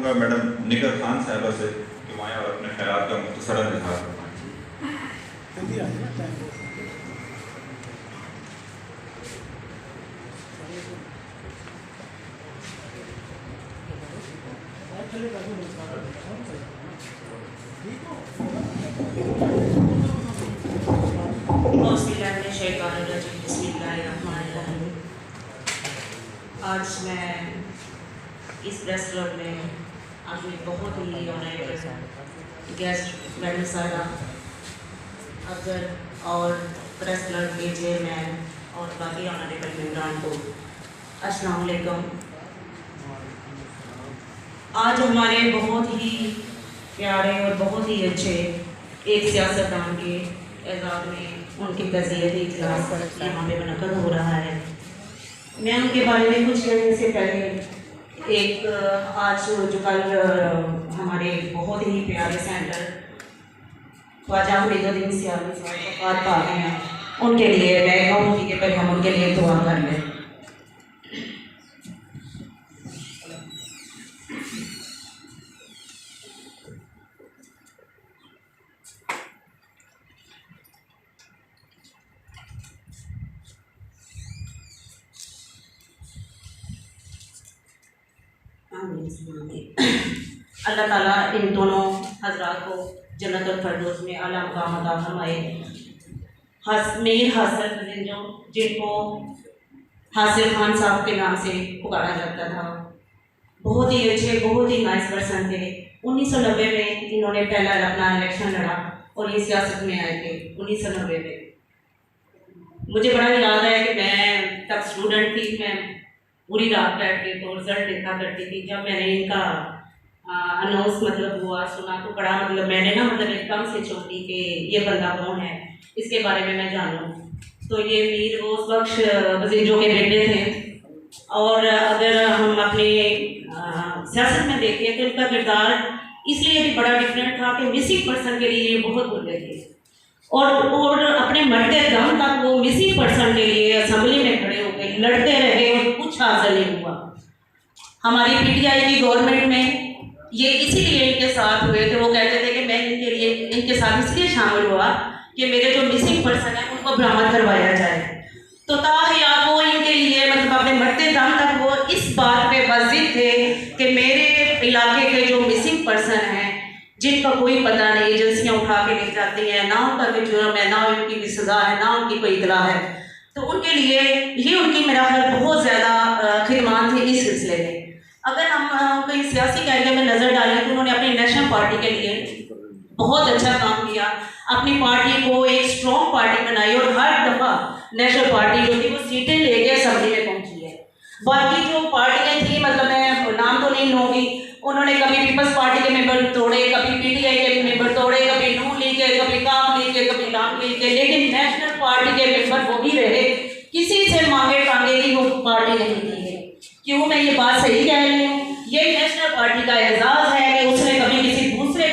Madam निगर खान साहिबा से कि वहाँ और अपने ख्याल का मुख्तसरन इजहार करवाएं। आज मैं इस प्रेस क्लब में अपनी बहुत ही ऑनरेबल गेस्ट मैडम सारा अफजल और प्रेस क्लब के चेयरमैन और बाकी ऑनरेबल मेम्बरान को अस्सलाम वालेकुम। आज हमारे बहुत ही प्यारे और बहुत ही अच्छे एक सियासतदान के एजाज़ में उनकी तज़ियत इजलास यहाँ पे मुनक़्क़द हो रहा है। मैं उनके बारे में कुछ कहने से पहले एक आज जो कल हमारे बहुत ही प्यारे सेंटर ख्वाजा फरीदुद्दीन सियालवी साहब वफ़ात पा गए हैं, उनके लिए मैं कहूँगी कि पहले हम उनके लिए दुआ कर लें। अल्लाह ताला इन दोनों हजरात को जन्नतुल फरदौस में आला मकाम अता फरमाए। मीर हासिल जिनको हासिल खान साहब के नाम से पुकारा जाता था, बहुत ही अच्छे बहुत ही नाइस पर्सन थे। 1990 में इन्होंने पहला अपना इलेक्शन लड़ा और ये सियासत में आए थे 1990 में। मुझे बड़ा याद है कि मैं तब स्टूडेंट थी, मैं पूरी रात बैठ के तो रिजल्ट देखा करती थी। जब मैंने इनका अनाउंस मतलब हुआ सुना तो बड़ा मतलब मैंने ना मतलब एकदम से चौंकी कि ये बंदा कौन है, इसके बारे में मैं जानूँ। तो ये मीर गौस बख्श वज़ीरों के बेटे थे और अगर हम अपने सियासत में देखें तो इनका किरदार इसलिए भी बड़ा डिफरेंट था कि मिसिंग पर्सन के लिए बहुत बोलते थे और अपने मरते दम तक वो मिसिंग पर्सन के लिए असेंबली में खड़े होकर लड़ते रहे और कुछ हासिल नहीं हुआ। हमारी पीटीआई की गवर्नमेंट में ये इसीलिए इनके साथ हुए थे, वो कहते थे कि मैं इनके साथ इसलिए शामिल हुआ कि मेरे जो मिसिंग पर्सन है उनको बरामद करवाया जाए। तो ताहयात वो इनके लिए मतलब अपने मरते दम तक वो इस बात पे वाजिब थे कि मेरे इलाके के जो मिसिंग पर्सन हैं जिनका कोई पता नहीं, एजेंसियाँ उठा के ले जाती हैं, ना उनका कोई जुर्म है, ना उनकी कोई सज़ा है, ना उनकी कोई इतला है। तो उनके लिए ये उनकी मेरा ख्याल बहुत ज़्यादा खिदमत थी इस सिलसिले में। अगर हम कहीं सियासी कैरियर में नज़र डालें तो उन्होंने अपनी नेशनल पार्टी के लिए बहुत अच्छा काम किया, अपनी पार्टी को एक स्ट्रॉन्ग पार्टी बनाई और हर दफ़ा नेशनल पार्टी जो थी वो सीटें लेके असेंबली में पहुंची है। बाकी जो पार्टियाँ थी मतलब मैं नाम तो नहीं लूँगी, उन्होंने कभी पीपल्स पार्टी के मेंबर तोड़े, कभी पीटीआई के मेंबर तोड़े, कभी नून लीग के, कभी काफ लीग के, कभी नाम लीग के, लेकिन नेशनल पार्टी के मेंबर वो ही रहे। किसी से मांगे टांगे की वो पार्टी नहीं थी। क्यों मैं ये बात सही कह रही हूँ? ये नेशनल पार्टी का एजाज़ है कि उसने कभी किसी दूसरे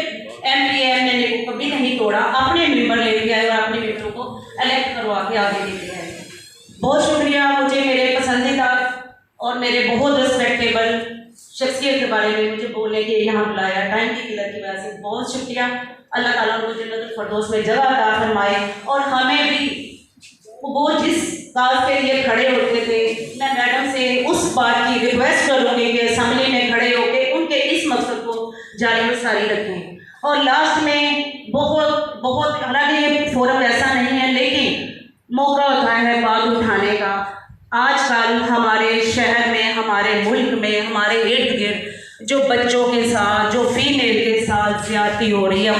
एमपी एमएलए को कभी नहीं तोड़ा, अपने मेंबर लेके आए और अपने मेंबरों को इलेक्ट करवा के आगे लेके आए। बहुत शुक्रिया मुझे मेरे पसंदीदा और मेरे बहुत रिस्पेक्टेबल शख्सियत के बारे में मुझे बोलने के यहाँ बुलाया। टाइम की किल्लत की वजह से बहुत शुक्रिया। अल्लाह ताला उनको जन्नतुल फरदौस में जगह अता फरमाए और हमें भी वो जिस काज के लिए खड़े होते थे, मैं मैडम से उस बात की रिक्वेस्ट करूँगी कि असेंबली में खड़े होकर उनके इस मकसद को जारी और सारी रखें। और लास्ट में बहुत बहुत हालांकि ये फोरम ऐसा नहीं है लेकिन मौका होता है बात उठाने का। आजकल हमारे शहर में, हमारे मुल्क में, हमारे इर्द गिर्द जो बच्चों के साथ, जो फीमेल के साथ ज्यादती हो रही है,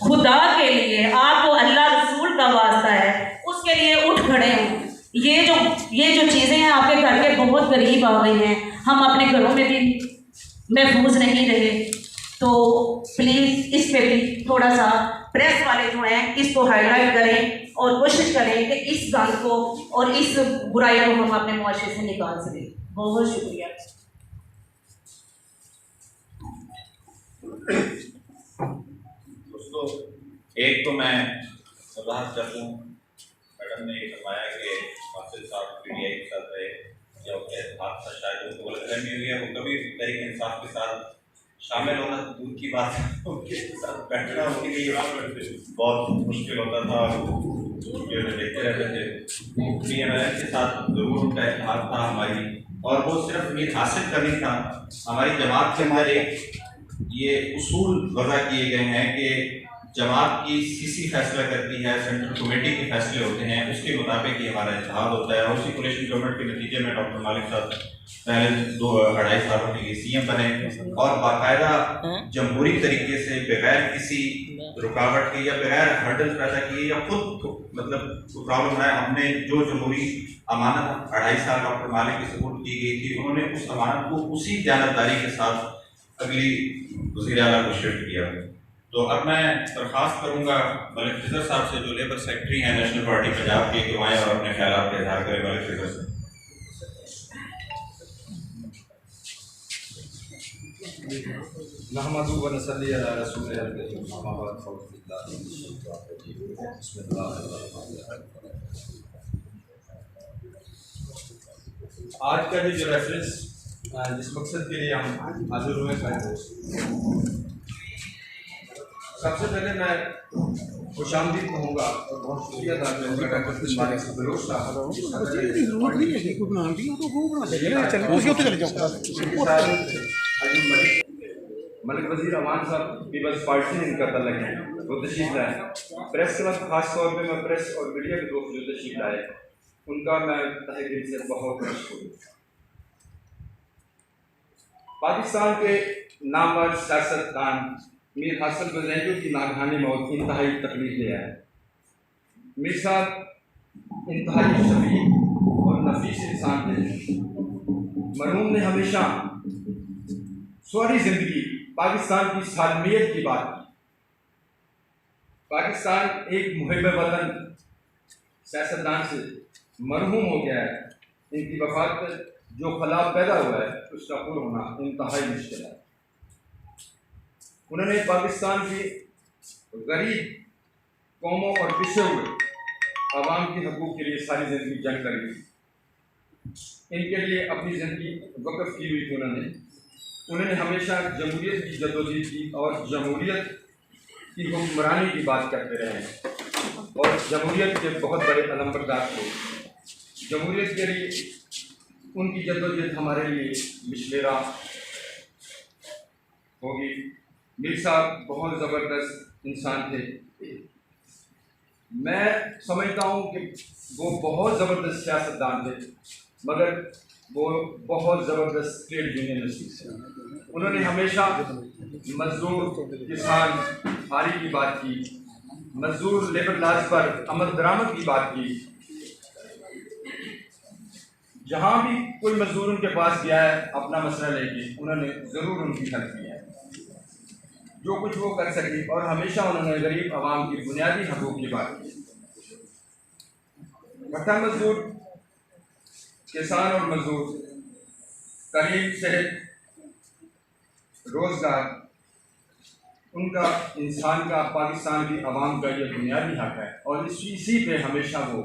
खुदा के लिए आपको अल्लाह रसूल का वास्ता है, उसके लिए उठ खड़े हों। ये जो चीज़ें हैं आपके घर के बहुत करीब आ गई हैं, हम अपने घरों में भी महफूज नहीं रहे। तो प्लीज़ इस पे भी थोड़ा सा प्रेस वाले जो हैं इसको हाईलाइट करें और कोशिश करें कि इस गंद को और इस बुराई को हम अपने मुआशरे से निकाल सकें। बहुत शुक्रिया। दोस्तों, एक तो मैं वजाहत कर दूँ, मैडम ने ये फरमाया कि हासिल साहब पीटीआई के साथ रहे, या हादसा शायद उनको रहमी हुई है वो कभी तहरीक इंसाफ के साथ शामिल होना दूर की बात है, उनके साथ बैठना उनके लिए बहुत मुश्किल होता था। जो देखते रहते थे PMLN के साथ जरूर उनका इतिहाद था हमारी, और वो सिर्फ मीर हासिल का नहीं था। हमारी जमात के अंदर एक ये उसूल वज़ा किए गए हैं कि जमात की CC फैसला करती है, सेंट्रल कमेटी के फैसले होते हैं, उसके मुताबिक ही हमारा इतिहाद होता है। और उसी कोलिशन गवर्नमेंट के नतीजे में डॉक्टर मालिक साहब पहले 2-2.5 सालों के लिए CM बने और बाकायदा जमहूरी तरीके से बगैर किसी रुकावट के या बगैर हर्डल पैदा किए या खुद मतलब प्रॉब्लम है, हमने जो जमहूरी अमानत 2.5 साल डॉक्टर मालिक की सपोर्ट की गई थी, उन्होंने उस अमानत को उसी दयानतदारी के साथ अगली वज़ीर आला को शिफ्ट किया। तो अब मैं दरख्वास्त करूँगा मलिक फिज़र साहब से, जो लेबर सेक्रेटरी हैं नेशनल पार्टी पंजाब के, कि आएँ और अपने ख्यालात का इजहार करें। मलिक फिज़र से नहमदु व नसल्ली अला रसूलिल करीम। आज का जो रेफरेंस जिस मकसद के लिए हम हाजिर हुए हैं, सबसे पहले मैं खुशामदीद कहूँगा और बहुत शुक्रिया अदा करूँगा डॉक्टर मालिक बलोच साहब। मलिक वज़ीर अमान साहब पीपल्स पार्टी से इनका तल्लक है, वो तशरीफ लाए। प्रेस के वक्त खास तौर पे मैं प्रेस और मीडिया के दोस्त जो तशरीफ लाए उनका मैं तहे दिल से बहुत शुक्रिया। पाकिस्तान के नामवर सियासतदान मीर हासिल बज़ेंजो की नागहानी मौत इंतहाई तकलीफ दिया है। मीर साहब इंतहाई शफीक और नफीस इंसान थे। मरहूम ने हमेशा सारी जिंदगी पाकिस्तान की सालमियत की बात की। पाकिस्तान एक मुहिब वतन सियासतदान से मरहूम हो गया है। इनकी वफात पर जो खला पैदा हुआ है उसका पूरा होना इंतहाई मुश्किल है। उन्होंने पाकिस्तान की गरीब कौमों और पिछड़े हुए आवाम के हकूक़ के लिए सारी ज़िंदगी जंग करी। इनके लिए अपनी ज़िंदगी वक़्फ़ की हुई थी। उन्होंने हमेशा जमहूरियत की जदोजहद की और जमहूरियत की हुक्मरानी की बात करते रहे और जमहूरियत के बहुत बड़े अलंबरदार थे। जमहूरियत के लिए उनकी जदोजहद हमारे लिए मिशलेरा होगी। मीर साहब बहुत ज़बरदस्त इंसान थे। मैं समझता हूँ कि वो बहुत ज़बरदस्त सियासतदान थे, मगर वो बहुत ज़बरदस्त ट्रेड यूनियनिस्ट थे। उन्होंने हमेशा मजदूर, किसान, हारी की बात की, मजदूर लेबर लाज पर अमल दरामद की बात की। जहाँ भी कोई मजदूर उनके पास गया है अपना मसला लेके, उन्होंने ज़रूर उनकी हेल्प की है जो कुछ वो कर सके, और हमेशा उन्होंने गरीब आवाम की बुनियादी हकूक़ की बात की। भट्टा मजदूर, किसान और मजदूर, करीब सेहत, रोज़गार, उनका इंसान का, पाकिस्तान की आवाम का ये बुनियादी हक है और इसी पे हमेशा वो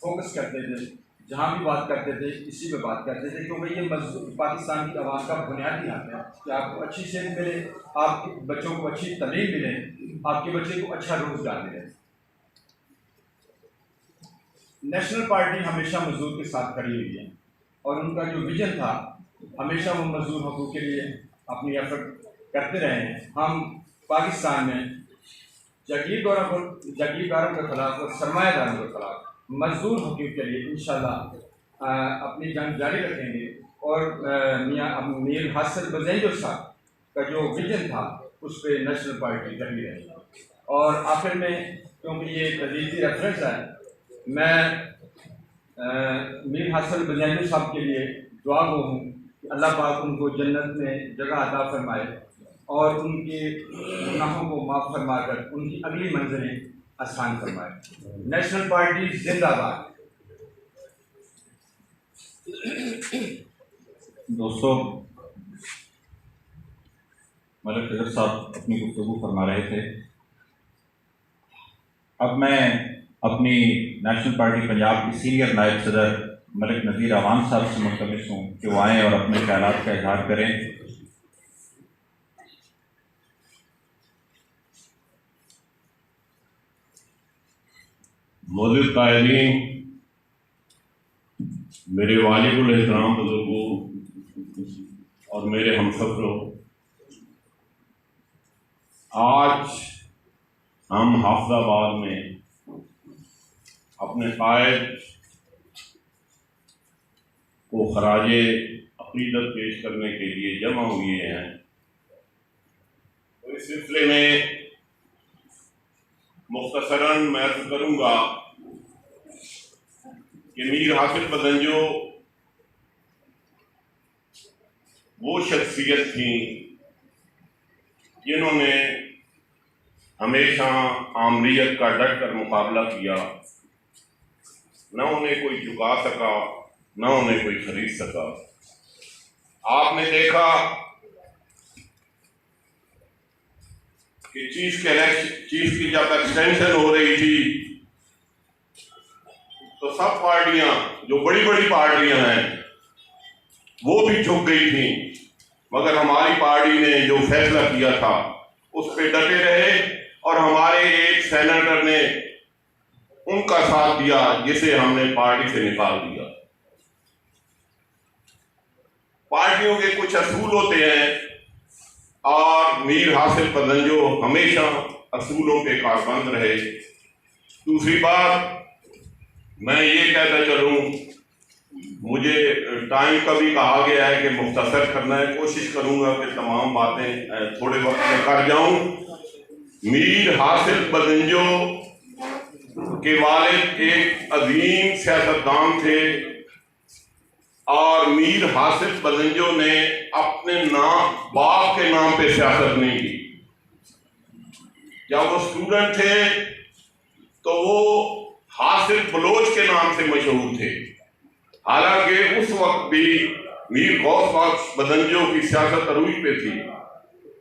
फोकस करते थे। जहाँ भी बात करते थे इसी पे बात करते थे, क्योंकि ये पाकिस्तान की आवाम का बुनियादी हक है कि आपको अच्छी सेहत मिले, आपके बच्चों को अच्छी तालीम मिले, आपके बच्चे को अच्छा रोज़गार मिले। नेशनल पार्टी हमेशा मजदूर के साथ खड़ी हुई है और उनका जो विजन था हमेशा वो मजदूर हकूक़ के लिए अपनी एफर्ट करते रहे हैं। हम पाकिस्तान में जागीरदारों के खिलाफ और सरमायादारों के खिलाफ मजदूर हकूक़ के लिए इंशाल्लाह अपनी जंग जारी रखेंगे और मीर हासिल बज़ेंजो साहब का जो विजन था उस पर नेशनल पार्टी लगी रहेगी। और आखिर में, क्योंकि ये तजीज़ी रेफरेंस है, मैं मीर हासिल बज़ेंजो साहब के लिए दुआ गो हूँ कि अल्लाह पाक उनको जन्नत में जगह अता फरमाए और उनके गुनाहों को माफ़ फरमा कर उनकी अगली मंजिलें आसान फरमाए। नेशनल पार्टी जिंदाबाद। दोस्तों, मलिक फिज़र साहब अपनी गुफ्तगू फरमा रहे थे। अब मैं अपनी नेशनल पार्टी पंजाब की सीनियर नायब सदर मलिक नज़ीर अवान साहब से मुल्तमिस हूँ कि वो आएँ और अपने ख्यालात का इजहार करें। मौजूद कायदीन, मेरे वालिकुल एहतराम बुजुर्गों और मेरे हमसफरों, आज हम हाफिजाबाद में अपने कायद को खराजे अक़ीदत पेश करने के लिए जमा हुए हैं। तो इस सिलसिले में मुख्तसरन मैं अर्ज़ करूँगा कि मीर हासिल बदंजो वो शख्सियत थी जिन्होंने हमेशा आमरीत का डट कर मुकाबला किया। न उन्हें कोई झुका सका, न उन्हें कोई खरीद सका। आपने देखा कि चीफ की जब एक्सटेंशन हो रही थी तो सब पार्टियां, जो बड़ी बड़ी पार्टियां हैं, वो भी झुक गई थी, मगर हमारी पार्टी ने जो फैसला किया था उस पर डटे रहे और हमारे एक सेनेटर ने उनका साथ दिया जिसे हमने पार्टी से निकाल दिया। पार्टियों के कुछ असूल होते हैं और मीर हासिल बदंजो हमेशा असूलों के कारबंद रहे। दूसरी बात मैं ये कहता चलूँ, मुझे टाइम का भी कहा गया है कि मुख्तसर करना है, कोशिश करूँगा कि तमाम बातें थोड़े वक्त में कर जाऊँ। मीर हासिल बदंजो के वालिद एक अजीम सियासतदान थे और मीर हासिल बदंजो ने अपने नाम, बाप के नाम पे सियासत नहीं की। जब वो स्टूडेंट थे तो वो हासिल बलोच के नाम से मशहूर थे। हालांकि उस वक्त भी मीर गौस बख्श बदंजो की सियासत अरूज पे थी,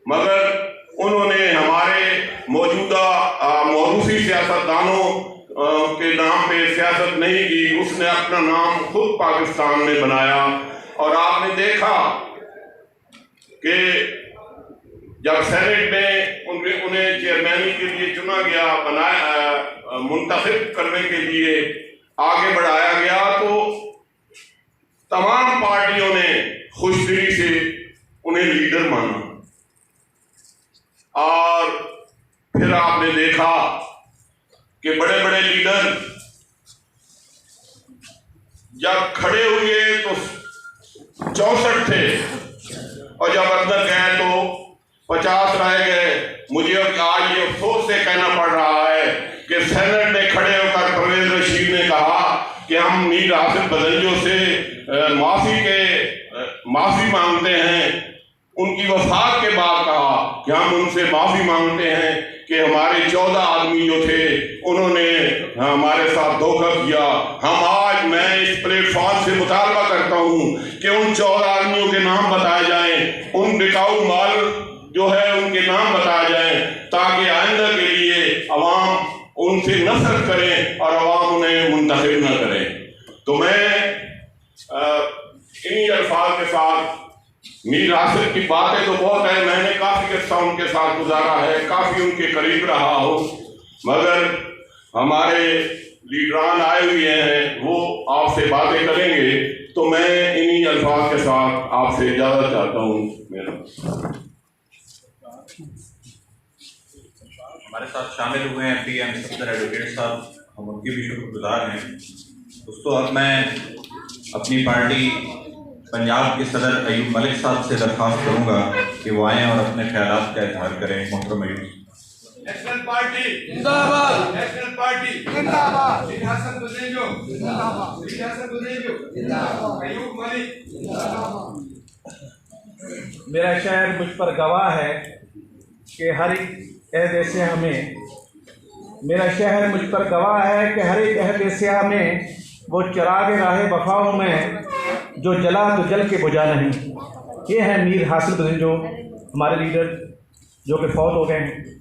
मगर उन्होंने हमारे मौजूदा मौरूसी सियासतदानों के नाम पे सियासत नहीं की। उसने अपना नाम खुद पाकिस्तान में बनाया और आपने देखा कि जब सेनेट में उन्हें चेयरमैनी के लिए चुना गया, बनाया, मुंतखब करने के लिए आगे बढ़ाया गया, तो तमाम पार्टियों ने खुशदिली से उन्हें लीडर माना। और फिर आपने देखा कि बड़े बड़े लीडर जब खड़े हुए तो 64 थे और जब अंदर गए तो 50 रह गए। मुझे आज ये अफसोस से कहना पड़ रहा है कि सेनेट में खड़े होकर परवेज रशीद ने कहा कि हम मीर हासिल बदंजो से माफी मांगते हैं। उनकी वफात के बाद कहा कि हम उनसे माफी मांगते हैं कि हमारे 14 आदमी जो थे उन्होंने हमारे साथ धोखा किया। मैं इस प्लेटफॉर्म से मुतालबा करता हूँ कि उन 14 आदमियों के नाम बताए जाएं, उन बिकाऊ माल जो है उनके नाम बताए जाएं, ताकि आइंदा के लिए अवाम उनसे नफरत करें और अवाम उन्हें मुंतखब न करें। तो मैं इन्हीं अल्फाज के साथ, मीर हासिल की बातें तो बहुत है, मैंने काफ़ी अर्सा उनके साथ गुजारा है, काफ़ी उनके करीब रहा हो, मगर हमारे लीडरान आए हुए हैं, वो आपसे बातें करेंगे, तो मैं इन्हीं अल्फाज के साथ आपसे इजाज़त चाहता हूँ। हमारे साथ शामिल हुए हैं PM सफदर एडवोकेट साहब, हम उनके भी शुक्रगुजार हैं। दोस्तों, अब मैं अपनी पार्टी पंजाब के सदर अयूब मलिक साहब से दरख्वास्त करूंगा कि वो आएँ और अपने ख्यालात का इजहार करें। मोहतरम अयूब। नेशनल पार्टी जिंदाबाद, नेशनल पार्टी जिंदाबाद, मीर हासिल बदंजो जिंदाबाद, मीर हासिल बदंजो जिंदाबाद, अयूब मलिक जिंदाबाद। मेरा शहर मुझ पर गवाह है कि हर एक अहद सियाह में, मेरा शहर मुझ पर गवाह है कि हर एक अहद सियाह में वो चिराग राह वफाओं में जो जला तो जल के बुझा नहीं। ये है मीर हासिल बदंजो, हमारे लीडर जो कि फौत हो गए हैं।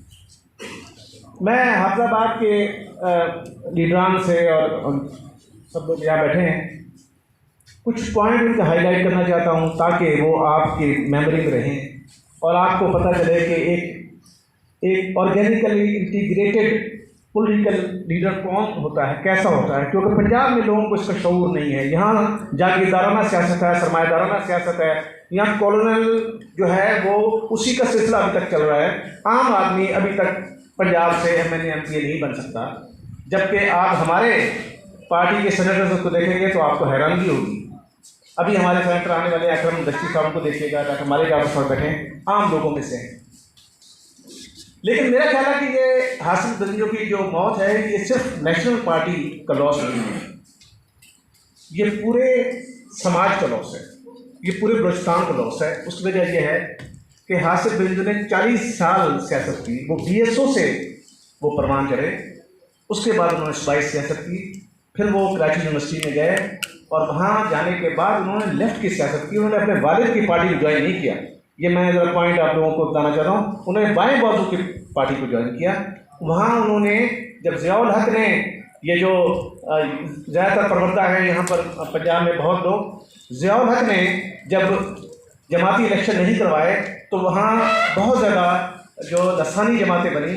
मैं हाफिजाबाद के लीडरान से और सब लोग यहाँ बैठे हैं, कुछ पॉइंट उनका हाईलाइट करना चाहता हूँ ताकि वो आपकी मेमोरी में रहें और आपको पता चले कि एक ऑर्गेनिकली इंटीग्रेटेड पॉलिटिकल लीडर कौन होता है, कैसा होता है। क्योंकि पंजाब में लोगों को इसका शऊर नहीं है। यहाँ जागीरदाराना सियासत है, सरमायादाराना सियासत है, यहाँ कॉलोनल जो है वो उसी का सिलसिला अभी तक चल रहा है। आम आदमी अभी तक पंजाब से MNA MPA नहीं बन सकता, जबकि आप हमारे पार्टी के सेनेटर्स को देखेंगे तो आपको हैरानगी होगी। अभी हमारे सेनेटर आने वाले अकरम दस्ती साहब को देखिएगा, डॉक्टर मालिक आप पर बैठे आम लोगों में से हैं। लेकिन मेरा ख्याल है कि ये हासिल दरिंजों की जो मौत है ये सिर्फ नेशनल पार्टी का लॉस नहीं है, ये पूरे समाज का लॉस है, ये पूरे बलूचिस्तान का लॉस है। उसकी वजह यह है कि हासिल दरिंजों ने 40 साल सियासत की। वो BSO से वो परवान चढ़े, उसके बाद उन्होंने 22 सियासत की, फिर वो कराची यूनिवर्सिटी में गए और वहाँ जाने के बाद उन्होंने लेफ्ट की सियासत की। उन्होंने अपने वालिद की पार्टी को ज्वाइन नहीं किया। ये मैं ज़रा पॉइंट आप लोगों को बताना चाहता हूँ। उन्होंने बाएं बाजू की पार्टी को ज्वाइन किया। वहाँ उन्होंने जब ज़ियाउल हक ने ये जो ज़्यादातर प्रवक्ता है यहाँ पर पंजाब में बहुत लोग, ज़ियाउल हक ने जब जमाती इलेक्शन नहीं करवाए तो वहाँ बहुत ज़्यादा जो लसानी जमातें बनी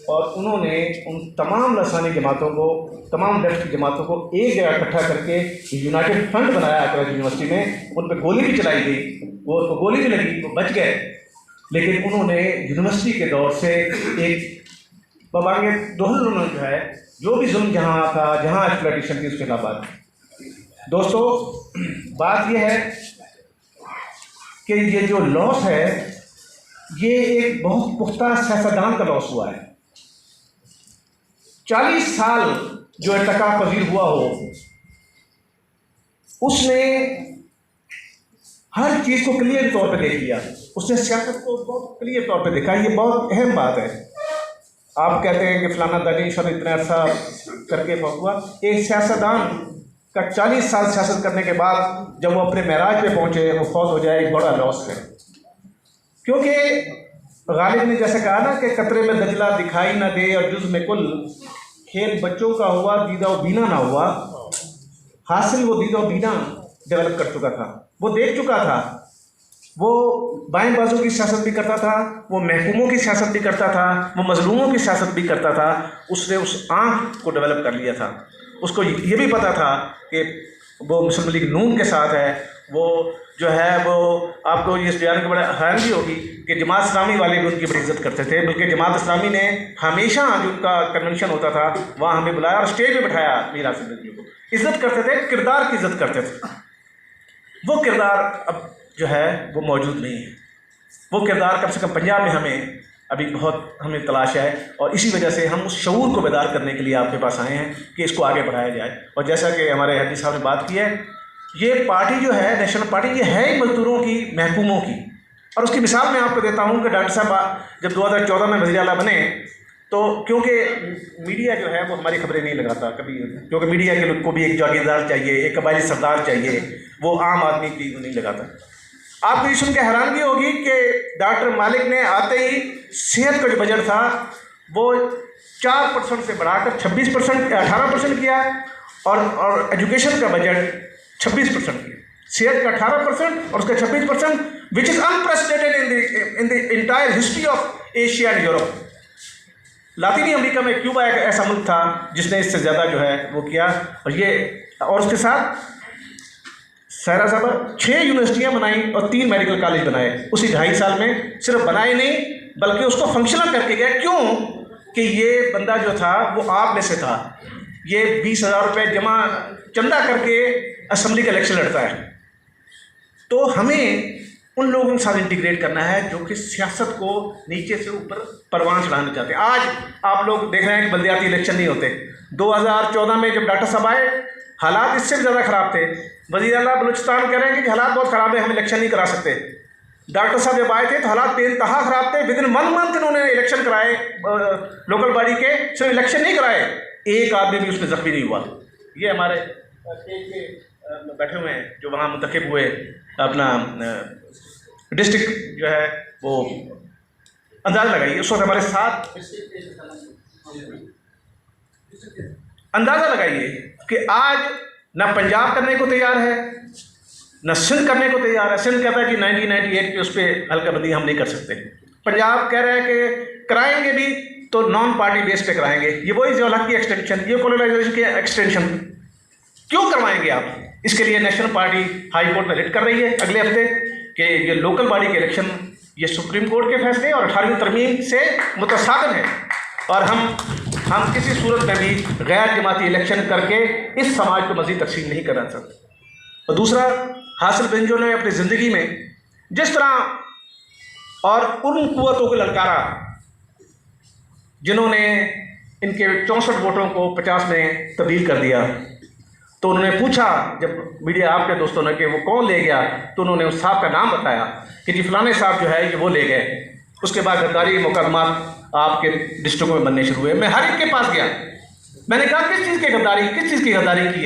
और उन्होंने उन तमाम लसानी जमातों को, तमाम लेफ्ट की जमातों को एक जगह इकट्ठा करके यूनाइटेड फ्रंट बनाया कराची यूनिवर्सिटी में। उन पर गोली भी चलाई गई, वो उनको गोली भी लगी, वो बच गए। लेकिन उन्होंने यूनिवर्सिटी के दौर से एक बबांगे दोहल उन्होंने जो है जो भी जुल्म जहाँ था, जहाँ एक्सप्लॉयटेशन थी, उसके खिलाफ। दोस्तों बात यह है कि ये जो लॉस है ये एक बहुत पुख्ता सियासतदान का लॉस हुआ है। 40 साल जो इर्तिकाब पजीर हुआ हो, उसने हर चीज़ को क्लियर तौर पे देख लिया। उसने सियासत को बहुत क्लियर तौर पे देखा। ये बहुत अहम बात है। आप कहते हैं कि फलाना दानिश और इतना अर्सा करके हुआ। एक सियासतदान का 40 साल सियासत करने के बाद जब वो अपने महराज पे पहुंचे, वो फौत हो जाए, एक बड़ा लॉस है। क्योंकि गालिब ने जैसे कहा ना कि कतरे में दजला दिखाई ना दे और जुज़ में कुल, खेल बच्चों का हुआ दीदा व बीना ना हुआ। हासिल वो दीदा व बीना डेवलप कर चुका था, वो देख चुका था। वो बाएं बाजू की सियासत भी करता था, वो महकूमों की सियासत भी करता था, वो मजलूमों की सियासत भी करता था। उसने उस आँख को डेवलप कर लिया था। उसको ये भी पता था कि वो मुस्लिम लीग नून के साथ है। वो जो है वो आपको ये जान के बड़ा हैरानगी होगी कि जमात इस्लामी वाले भी उनकी बड़ी इज्जत करते थे। बल्कि जमात इस्लामी ने हमेशा जो उनका कन्वेंशन होता था वहाँ हमें बुलाया और स्टेज पे बिठाया। मीर हासिल दरिंजो को इज्जत करते थे, किरदार की इज्जत करते थे। वो किरदार अब जो है वो मौजूद नहीं है। वो किरदार कम से कम पंजाब में हमें अभी बहुत हमें तलाश है और इसी वजह से हम उस शऊर को बेदार करने के लिए आपके पास आए हैं कि इसको आगे बढ़ाया जाए। और जैसा कि हमारे हदी साहब ने बात की है, ये पार्टी जो है नेशनल पार्टी, ये है ही मजदूरों की, महकूमों की। और उसकी मिसाल मैं आपको देता हूँ कि डॉक्टर साहब जब 2014 में वज़ीर आला बने तो क्योंकि मीडिया जो है वो हमारी खबरें नहीं लगाता कभी, क्योंकि मीडिया के लोग को भी एक जागीरदार चाहिए, एक कबायली सरदार चाहिए, वो आम आदमी की नहीं लगाता। आपको ये सुन के हैरानगी होगी कि डॉक्टर मालिक ने आते ही सेहत का जो बजट था वो 4% से बढ़ाकर 26% 18% किया और एजुकेशन का बजट 26% किया। सेहत का 18% और उसका 26%, which is unprecedented in the entire history of Asia and Europe. लातीनी अमेरिका में क्यूबा एक ऐसा मुल्क था जिसने इससे ज़्यादा जो है वो किया। और उसके साथ सारा साहब 6 यूनिवर्सिटियाँ बनाई और 3 मेडिकल कॉलेज बनाए उसी 2.5 साल में। सिर्फ बनाए नहीं बल्कि उसको फंक्शनल करके गया। क्यों कि ये बंदा जो था वो आप में से था। ये 20,000 रुपये जमा चंदा करके असम्बली का इलेक्शन लड़ता है। तो हमें उन लोगों के साथ इंटीग्रेट करना है जो कि सियासत को नीचे से ऊपर परवान चढ़ाना चाहते हैं। आज आप लोग देख रहे हैं कि बल्दियाती इलेक्शन नहीं होते। 2014 में जब डॉक्टर साहब आए हालात इससे भी ज़्यादा ख़राब थे। वज़ीर आला बलूचिस्तान कह रहे हैं कि हालात बहुत ख़राब है, हम इलेक्शन नहीं करा सकते। डॉक्टर साहब जब आए थे तो हालात बेइंतहा ख़राब थे। विदिन 1 मंथ इन्होंने इलेक्शन कराए, लोकल बॉडी के सिर्फ इलेक्शन नहीं कराए, एक आदमी भी उसमें जख्मी नहीं हुआ। ये हमारे बैठे हुए हैं जो वहाँ मुंतखब हुए, अपना डिस्ट्रिक्ट जो है वो अंदाज़ा लगाइए। उस वक्त हमारे साथ अंदाज़ा लगाइए कि आज ना पंजाब करने को तैयार है, ना सिंध करने को तैयार है। सिंध कहता है कि 1998 के उस पर हल्काबंदी हम नहीं कर सकते। पंजाब कह रहा है कि कराएंगे भी तो नॉन पार्टी बेस पे कराएंगे। ये वही ज़िया उल हक की एक्सटेंशन, ये कोलोनाइजेशन की एक्सटेंशन क्यों करवाएंगे आप? इसके लिए नेशनल पार्टी हाई कोर्ट में रिट कर रही है अगले हफ्ते कि ये लोकल बॉडी के इलेक्शन ये सुप्रीम कोर्ट के फैसले और 18वीं तरमीम से मुतसादिम है, और हम किसी सूरत में भी गैर जमाती इलेक्शन करके इस समाज को मज़ीद तकसीम नहीं करना चाहते। और दूसरा, हासिल बेंजो ने अपनी ज़िंदगी में जिस तरह और उन कुव्वतों को ललकारा जिन्होंने इनके 64 वोटों को 50 में तब्दील कर दिया, तो उन्होंने पूछा जब मीडिया आपके दोस्तों ने कि वो कौन ले गया, तो उन्होंने उस साहब का नाम बताया कि जी फलाने साहब जो है ये वो ले गए। उसके बाद गद्दारी मुकदमात आपके डिस्ट्रिक्टों में बनने शुरू हुए। मैं हर एक के पास गया, मैंने कहा किस चीज़ की गद्दारी की है।